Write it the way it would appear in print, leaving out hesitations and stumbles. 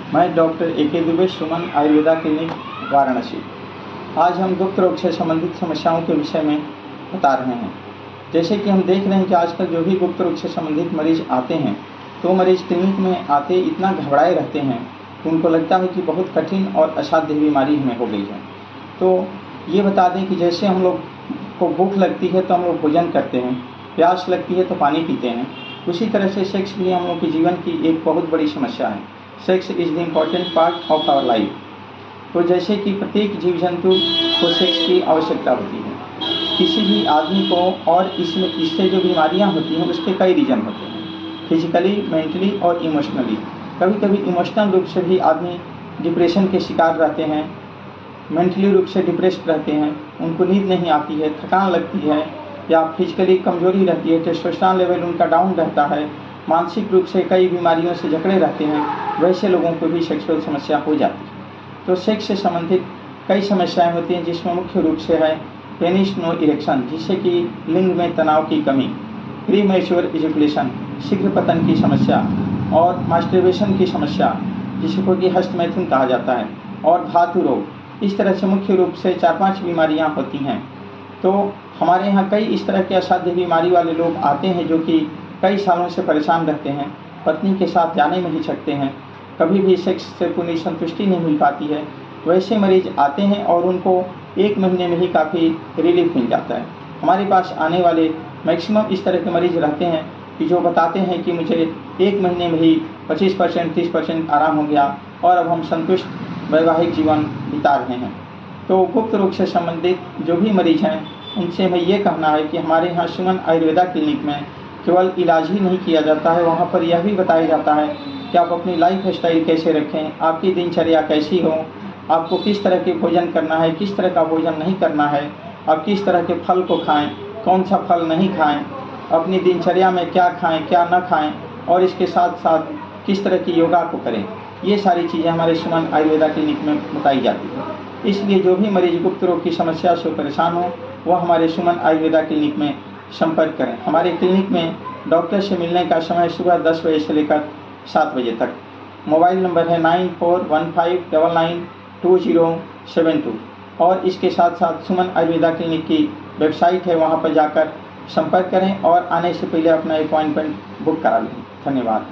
मैं doctor A K. Dubey, सुमन Ayurveda clinic, Varanasi. आज हम गुप्त रोग से संबंधित समस्याओं के विषय में बता रहे हैं। जैसे कि हम देख रहे हैं कि आजकल जो भी गुप्त रोग से संबंधित मरीज आते हैं, तो मरीज क्लिनिक में आते इतना घबराए रहते हैं कि उनको लगता है कि बहुत कठिन और असाध्य बीमारी हमें हो गई है। तो ये बता दें कि जैसे हम लोग को भूख लगती है तो हम लोग भोजन करते हैं, प्यास लगती है तो पानी पीते हैं, उसी तरह से सेक्स भी हम लोग के जीवन की एक बहुत बड़ी समस्या है। Sex is the important part of our life. तो जैसे कि प्रत्येक जीव जंतु को सेक्स की आवश्यकता होती है, किसी भी आदमी को, और इससे जो बीमारियां होती हैं उसके कई रीजन होते हैं, फिजिकली, मेंटली और इमोशनली। कभी कभी इमोशनल रूप से भी आदमी डिप्रेशन के शिकार रहते हैं, मेंटली रूप से डिप्रेस्ड रहते हैं, उनको नींद नहीं आती है, थकान लगती है, या फिजिकली कमजोरी रहती है, टेस्टोस्टेरोन लेवल उनका डाउन रहता है, मानसिक रूप से कई बीमारियों से जकड़े रहते हैं, वैसे लोगों को भी सेक्सुअल समस्या हो जाती है। तो सेक्स से संबंधित कई समस्याएं होती हैं, जिसमें मुख्य रूप से है पेनिस नो इरेक्शन, जिससे कि लिंग में तनाव की कमी, प्रीमैच्योर इजैकुलेशन, शीघ्र पतन की समस्या, और मास्टरबेशन की समस्या, जिसको कि हस्तमैथुन कहा जाता है, और धातु रोग। इस तरह से मुख्य रूप से 4-5 बीमारियां होती हैं। तो हमारे यहाँ कई इस तरह के असाध्य बीमारी वाले लोग आते हैं जो कि कई सालों से परेशान रहते हैं, पत्नी के साथ जाने में हिचकते हैं, कभी भी सेक्स से पूरी संतुष्टि नहीं मिल पाती है। वैसे मरीज आते हैं और उनको 1 महीने में ही काफ़ी रिलीफ मिल जाता है। हमारे पास आने वाले मैक्सिमम इस तरह के मरीज रहते हैं कि जो बताते हैं कि मुझे 1 महीने में ही 25% 30% आराम हो गया और अब हम संतुष्ट वैवाहिक जीवन बिता रहे हैं। तो गुप्त रोग से संबंधित जो भी मरीज हैं, उनसे मैं ये कहना है कि हमारे यहाँ सुमन आयुर्वेदा क्लिनिक में केवल इलाज ही नहीं किया जाता है, वहाँ पर यह भी बताया जाता है कि आप अपनी लाइफ स्टाइल कैसे रखें, आपकी दिनचर्या कैसी हो, आपको किस तरह के भोजन करना है, किस तरह का भोजन नहीं करना है, आप किस तरह के फल को खाएं, कौन सा फल नहीं खाएं, अपनी दिनचर्या में क्या खाएं क्या न खाएं, और इसके साथ साथ किस तरह की योगा को करें। ये सारी चीज़ें हमारे सुमन आयुर्वेदा क्लिनिक में बताई जाती है। इसलिए जो भी मरीज गुप्त रोग की समस्या से परेशान हो, वह हमारे सुमन आयुर्वेदा क्लिनिक में संपर्क करें। हमारे क्लिनिक में डॉक्टर से मिलने का समय सुबह 10 बजे से लेकर 7 बजे तक। मोबाइल नंबर है 9415992072, और इसके साथ साथ सुमन आयुर्वेदा क्लिनिक की वेबसाइट है, वहाँ पर जाकर संपर्क करें और आने से पहले अपना अपॉइंटमेंट बुक करा लें। धन्यवाद।